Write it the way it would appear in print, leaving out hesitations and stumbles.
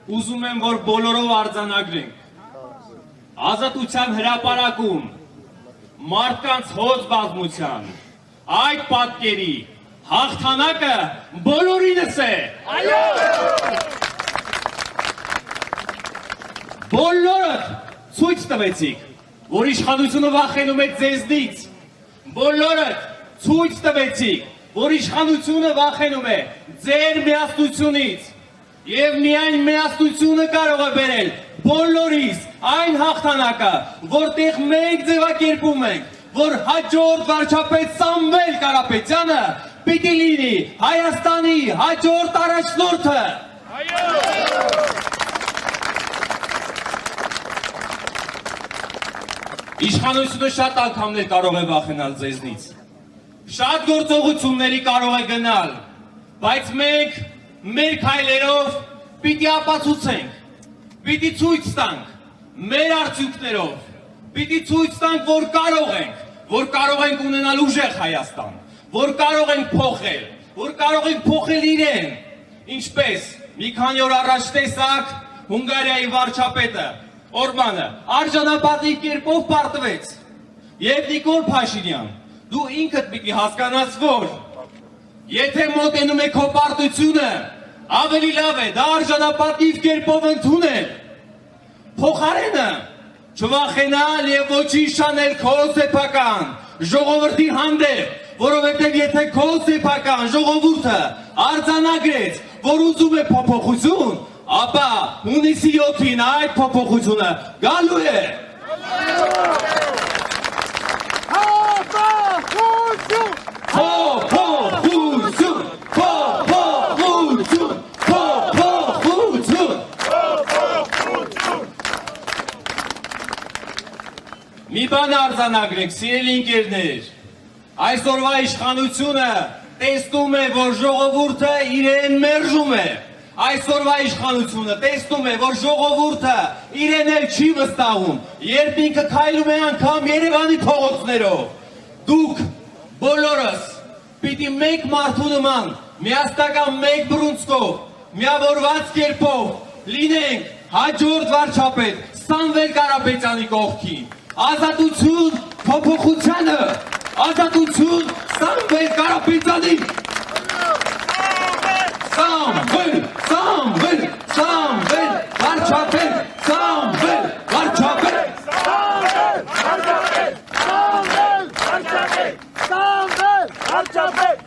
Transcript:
ուզում եմ, որ բոլորով արձանագրենք։ Ազատության հրապարակում, մարդկանց հոծ բազմության, այդ պատկերի հաղթանակը բոլորինս է։ Բոլորդ ցույց տվեցիք, որ իշխանությունը վախենում է ձեզնից։ Բոլորդ ցույց տվեցիք, որ իշխանությունը վախենում է ձեր միասնությունից։ Եվ միայն միասնությունը կարող է բերել բոլորիս այն հաղթանակը, որտեղ մենք ձևակերպում ենք, որ հաջորդ վարչապետ Սամվել Կարապետյանը պիտի լինի Հայաստանի հաջորդ առաջնորդը։ Իշխանությունը շատ անգամներ կարող է վախենալ ձեզնից, շատ գործողությունների կարող է գնալ, բայց մենք մեր քայլերով պիտի ապացուցենք, պիտի ցույց տանք մեր արդյունքներով, պիտի ցույց տանք, որ կարող ենք ունենալ ուժեղ Հայաստան, որ կարող ենք փոխել, որ կարող ենք փոխել իրեն, ինչպես մի քանի օր առաջ տեսակ Հունգարիայի վարչապետը Օրբանը արժանապատիվ կերպով պարտվեց։ Եվ Նիկոլ Փաշինյան, դու ինքդ պիտի հասկանաս, որ եթե մոտենում է քո պարտությունը, ավելի լավ է դա արժանապատիվ կերպով ընդունել։ Փոխարենը չվախենալ եւ ոչինչ չանել քո սեփական ժողովրդի հանդեպ, որովհետեւ եթե քո սեփական ժողովուրդը արձանագրեց, որ ուզում է փոփոխություն, ապա հունիսի 7-ին այդ փոփոխությունը գալու է։ Մի բան արձանագրենք, սիրելի ընկերներ, այսօրվա իշխանությունը տեսնում է, որ ժողովուրդը իրեն մերժում է։ Այսօրվա իշխանությունը տեսնում է, որ ժողովուրդը իրեն էլ չի վստահում, երբ ինքը քայլում է անգամ Երևանի փողոցներով։ Դուք բոլորս պիտի մեկ մարդու նման, միասնական մեկ բռունցքով, միավորված կերպով լինենք հաջորդ վարչապետ Սամվել Կարապետյանի կողքին։ Ազատություն փոփոխությանը, ազատություն Սամվել Կարապետյանին։ Սամվել, Սամվել, Սամվել, վարչապետ, Սամվել, վարչապետ, Սամվել, վարչապետ, Սամվել, վարչապետ, Սամվել, վարչապետ։